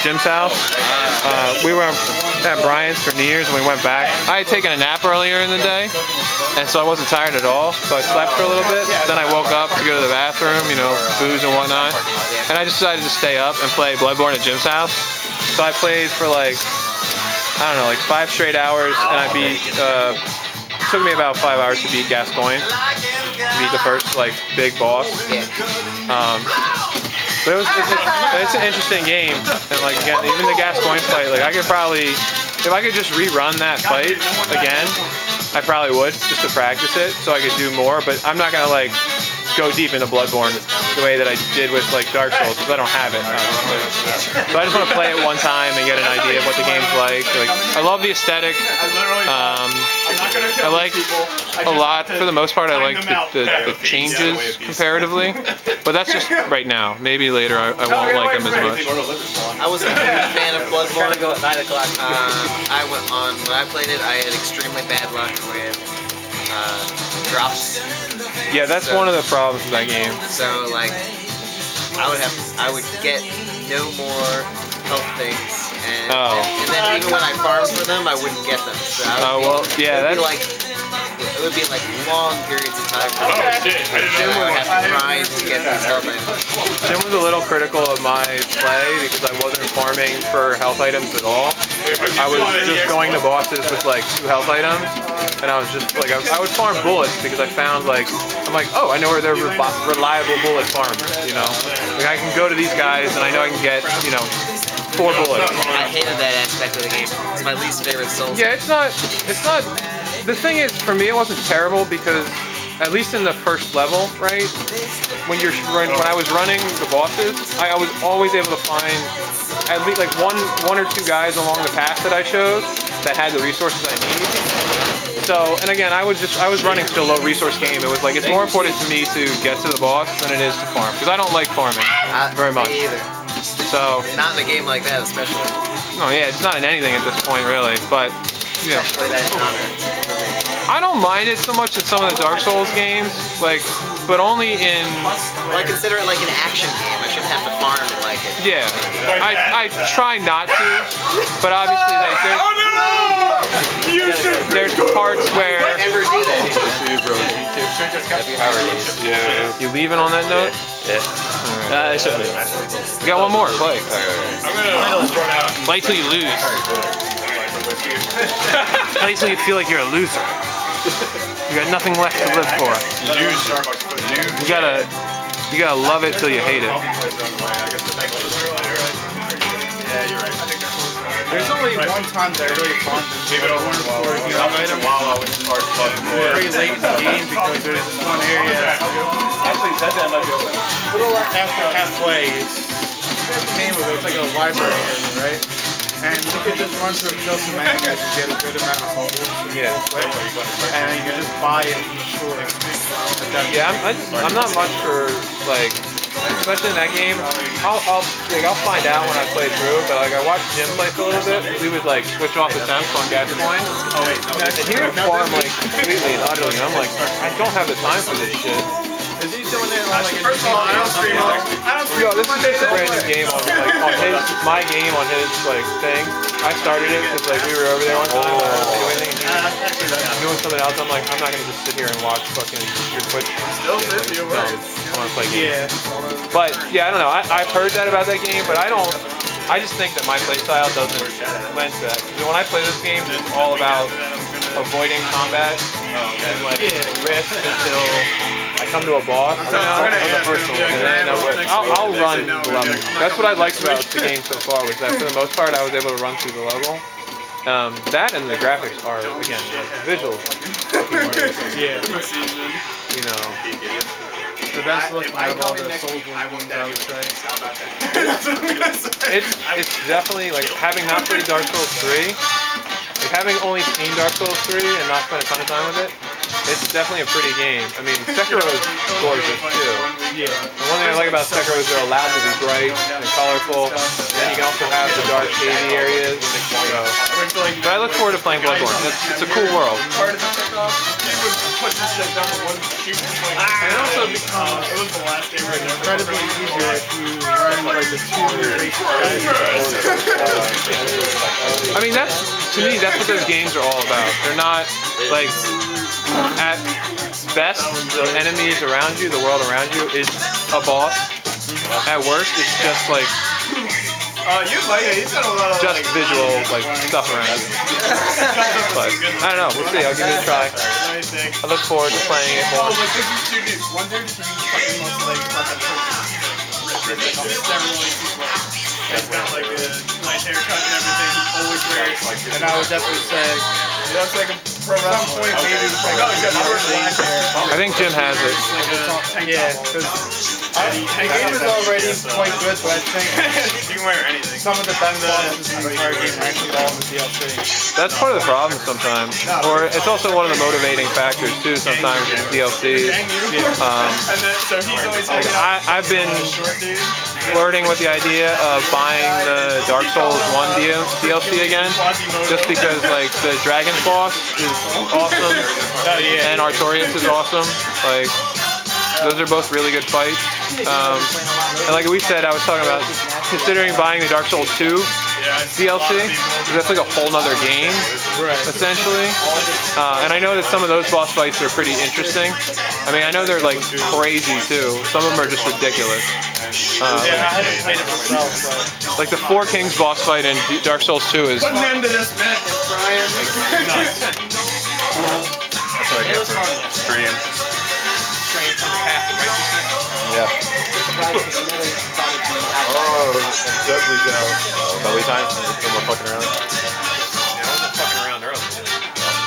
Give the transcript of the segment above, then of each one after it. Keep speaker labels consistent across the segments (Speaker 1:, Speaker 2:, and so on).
Speaker 1: Jim's house. We were at Brian's for New Year's and we went back. I had taken a nap earlier in the day, and so I wasn't tired at all, so I slept for a little bit. Then I woke up to go to the bathroom, you know, booze and whatnot, and I just decided to stay up and play Bloodborne at Jim's house. So I played for like, I don't know, like 5 straight hours, and I beat, it took me about 5 hours to beat Gascoigne, beat the first like big boss. But it's an interesting game, and like again, even the Gascoigne fight, like I could probably, if I could just rerun that fight again, I probably would, just to practice it, so I could do more. But I'm not gonna like go deep into Bloodborne the way that I did with like Dark Souls, because I don't have it. So I just want to play it one time and get an idea of what the game's like. Like I love the aesthetic. I like a lot, for the most part, I like the changes comparatively, but that's just right now. Maybe later I won't like them as much.
Speaker 2: I was a huge fan of Bloodborne. I went on, when I played it, I had extremely bad luck with drops.
Speaker 1: Yeah, that's one of the problems with that game.
Speaker 2: So like, I would get no more health things, and then even when I farmed for them, I wouldn't get them. So I it would be like long periods of time. Jim would have to grind to get these health items.
Speaker 1: Jim was a little critical of my play because I wasn't farming for health items at all. I was just going to bosses with like 2 health items, and I was just like, I would farm bullets because I found like, I'm like, oh, I know where they're reliable bullet farms, you know? Like I can go to these guys and I know I can get, you know, 4 bullets.
Speaker 2: I hated that aspect of the game. It's my least favorite Souls.
Speaker 1: Yeah, it's not, the thing is, for me it wasn't terrible because, at least in the first level, right, when I was running the bosses, I was always able to find at least like one or two guys along the path that I chose that had the resources I need. So, and again, I was running still low resource game. It was like, it's more important to me to get to the boss than it is to farm, because I don't like farming very much.
Speaker 2: Me either.
Speaker 1: So,
Speaker 2: not in a game like that, especially.
Speaker 1: No, yeah, it's not in anything at this point, really. But yeah, I don't mind it so much in some of the Dark Souls games, like, but only in.
Speaker 2: Well, I consider it like an action game. I shouldn't have to farm and like it.
Speaker 1: Yeah, I try not to, but obviously there's parts where.
Speaker 2: Never do that.
Speaker 1: Yeah. You leaving on that note?
Speaker 3: Yeah.
Speaker 1: Right. We got one more. Play. Play till you lose. Play till you feel like you're a loser. You got nothing left to live for. You gotta love it till you hate it.
Speaker 4: There's only one time that I really found very late in the game because there's this one area after halfway, it's like a library area, right? And you can just run through and kill some enemies and get a good amount of gold.
Speaker 1: Yeah.
Speaker 4: And you can just buy it from the store.
Speaker 1: Yeah, I'm not much for like, especially in that game. I'll find out when I play through, but like I watched Jim play for a little bit. We would like switch off the temps on Gascoigne, and he would farm like completely and utterly. And I'm like, I don't have the time for this shit.
Speaker 4: Is he doing it like first of all, I don't stream on.
Speaker 1: Yo, this is just a brand new game on my game on his like thing. I started it because like we were over there one time and I wasn't doing anything. And he was doing something else. I'm like, I'm not gonna just sit here and watch fucking your Twitch.
Speaker 4: Still busy,
Speaker 1: I want to play games. But yeah, I don't know. I've heard that about that game, but I just think that my playstyle doesn't lend to that. Because when I play this game, it's all about avoiding combat and like risk until I come to a boss. I'll run the level. That's what I liked about the game so far, was that for the most part I was able to run through the level. That and the graphics are, again, like, the visuals.
Speaker 4: Yeah.
Speaker 1: You know.
Speaker 4: The best looking out of all the Souls ones, I would say.
Speaker 1: It's definitely, like, having not played Dark Souls 3, like, having only seen Dark Souls 3 and not spent a ton of time with it, it's definitely a pretty game. I mean, Sekiro is gorgeous too.
Speaker 4: Yeah.
Speaker 1: The one thing I like about Sekiro is they're allowed to be bright and colorful, and you can also have the dark, shady areas. So, but I look forward to playing Bloodborne. It's a cool world.
Speaker 4: And also becomes incredibly easier if you learn like the two basic guys.
Speaker 1: I mean, to me, that's what those games are all about. They're not, like, at best, the enemies around you, the world around you, is a boss. At worst, it's just, like, just visual, like, stuff around you. But, I don't know, we'll see, I'll give it a try. I look forward to playing it more.
Speaker 4: He's got like a nice haircut and everything. He always wears. And I would definitely say, he looks like a pro wrestler. At some point, maybe it's like, oh, he's got short black hair.
Speaker 1: I think Jim has it.
Speaker 4: Yeah, because the game is already quite good, but I think you can wear anything. Some of the best bosses in the entire game are actually all in the DLC.
Speaker 1: That's part of the problem sometimes. Or it's also one of the motivating factors too sometimes in DLC. I've been flirting with the idea of buying the Dark Souls 1 DLC again, just because like the Dragon boss is awesome and Artorias is awesome. Like those are both really good fights. And like we said, I was talking about considering buying the Dark Souls 2 DLC, because that's like a whole nother game, essentially. And I know that some of those boss fights are pretty interesting. I mean, I know they're like crazy too. Some of them are just ridiculous.
Speaker 4: I haven't played it myself, but...
Speaker 1: Like the Four Kings boss fight in Dark Souls 2 is...
Speaker 4: Put an end to this, man. Brian.
Speaker 3: That's what I get for stream.
Speaker 1: Yeah.
Speaker 3: Oh, deadly down. Belly time? No more fucking around?
Speaker 1: Yeah, I wasn't fucking around earlier.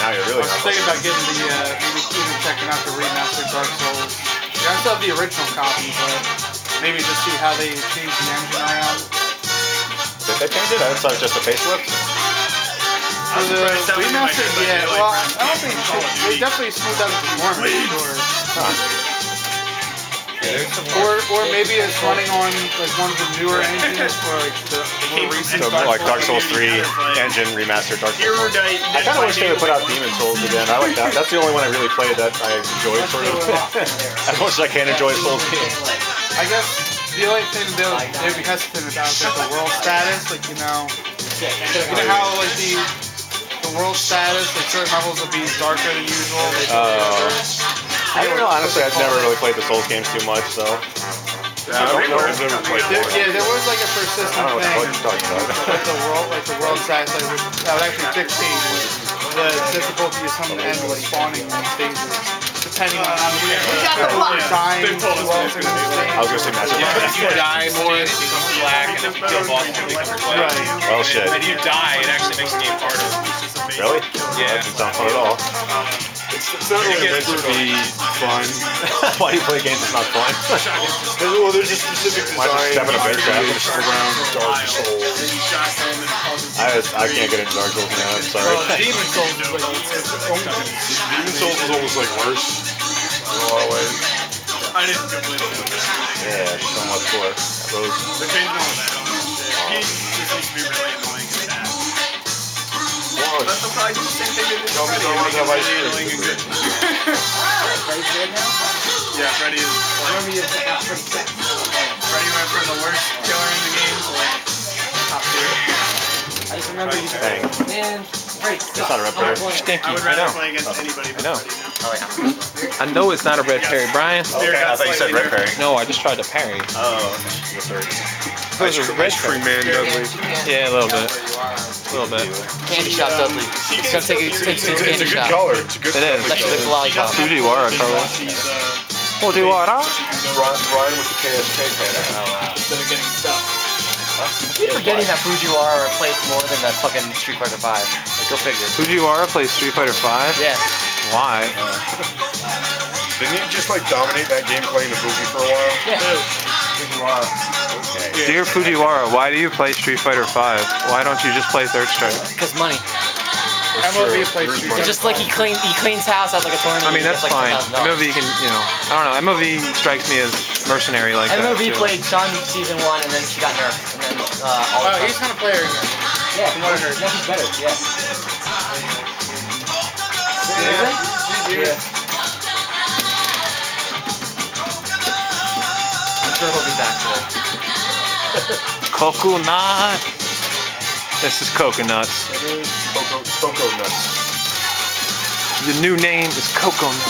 Speaker 3: Now you're really
Speaker 4: I was thinking about getting the, maybe even checking out the remastered Dark Souls. Yeah, I still have the original copy, but maybe just see how they change the engine around.
Speaker 3: Did they change it? I thought it was just a facelift.
Speaker 4: For the remastered, yeah, well, I don't think they definitely smoothed out the performance, for sure. Or maybe it's running on like one of the newer engines for like the more recent.
Speaker 3: So like Dark Souls 3 engine remastered Dark Souls 1. I kind of wish they would put out Demon Souls again. I like that. That's the only one I really played that I enjoyed sort of. As much as I can enjoy Souls games.
Speaker 4: I guess the only thing they'd be hesitant about is like the world status. Like you know how like the world status, like certain levels will be darker than usual.
Speaker 3: I don't know, honestly, I've never really played the Souls games too much, so...
Speaker 4: Yeah, there was like a persistent thing.
Speaker 3: What you're talking about.
Speaker 4: Like the world status, like that would actually dictate the difficulty of some of the endless spawning stages, depending on how many people are dying too often in the stage.
Speaker 3: I was gonna say magic.
Speaker 1: If you die more, it becomes black, and if you kill boss, it becomes white.
Speaker 4: Right.
Speaker 3: Well, shit.
Speaker 1: And if you die, it actually makes the game harder.
Speaker 3: Really?
Speaker 1: Yeah.
Speaker 3: That doesn't sound fun at all.
Speaker 5: It's not really meant to be fun.
Speaker 3: Why do you play games that's not fun?
Speaker 5: Well, there's a specific
Speaker 3: Why just
Speaker 5: design
Speaker 3: step in a bear trap?
Speaker 5: around Dark Souls.
Speaker 3: I can't get into Dark Souls now, I'm sorry.
Speaker 4: Demon Souls is like
Speaker 5: Demon Souls is almost like worse in a lot of ways.
Speaker 4: I didn't complete it.
Speaker 3: Yeah, so much more. Those.
Speaker 4: They're changing all that. He just needs to be really annoying and bad. But they'll probably do the same thing they did to Freddy. Make him really annoying and good.
Speaker 6: Freddy's dead now?
Speaker 4: Yeah, Freddy is. Freddy went from the worst killer in the game to like top tier.
Speaker 6: I just remember you
Speaker 3: Dang.
Speaker 6: man, right.
Speaker 3: That's not a red player.
Speaker 1: Stinky.
Speaker 4: I would
Speaker 1: I
Speaker 4: rather
Speaker 1: know.
Speaker 4: play against anybody but
Speaker 1: I know.
Speaker 4: Freddy now.
Speaker 1: I know it's not a red parry, Brian.
Speaker 3: Okay, I thought you said red parry.
Speaker 1: No, I just tried to parry.
Speaker 3: Oh, yes, sir.
Speaker 1: Those are red
Speaker 5: Ice Cream
Speaker 1: parry.
Speaker 5: Man, Dudley.
Speaker 1: Yeah, a little bit. A little bit.
Speaker 6: Candy shop Dudley. It's gonna take
Speaker 5: It's a
Speaker 6: candy
Speaker 5: good
Speaker 6: shop.
Speaker 5: color. It's a good
Speaker 1: It is.
Speaker 6: That's just a lollipop.
Speaker 1: Fujiwara color. Fujiwara?
Speaker 5: Ryan with the KSK fan.
Speaker 4: Instead of getting stuck.
Speaker 6: You're forgetting that Fujiwara plays more than that fucking Street Fighter 5. Like, go figure.
Speaker 1: Fujiwara plays Street Fighter 5?
Speaker 6: Yeah.
Speaker 1: Why?
Speaker 5: Didn't he just like dominate that game playing the Fuji for a while?
Speaker 6: Yeah.
Speaker 3: Okay.
Speaker 1: Dear Fujiwara, why do you play Street Fighter 5? Why don't you just play Third Strike?
Speaker 6: Because money.
Speaker 4: MLB plays Street
Speaker 6: It's
Speaker 4: Fighter.
Speaker 6: just like he cleans house at like a tournament.
Speaker 1: I mean,
Speaker 6: he
Speaker 1: that's
Speaker 6: gets, like,
Speaker 1: fine.
Speaker 6: $10,000.
Speaker 1: MOV can, you know, I don't know. MOV strikes me as mercenary like that.
Speaker 6: MLB
Speaker 1: too.
Speaker 6: played Sean season 1 and then she got nerfed. And then all
Speaker 4: Oh,
Speaker 6: the
Speaker 4: he's gonna play her again.
Speaker 6: Yeah,
Speaker 4: From what I heard.
Speaker 6: yeah, he's better. Yeah. Yeah. I'm sure he'll be back today.
Speaker 1: Coconut. This is Coconuts.
Speaker 5: Cocoa nuts.
Speaker 1: The new name is Coconuts.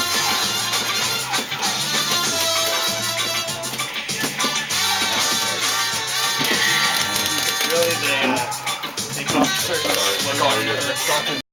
Speaker 6: Really, they take off certain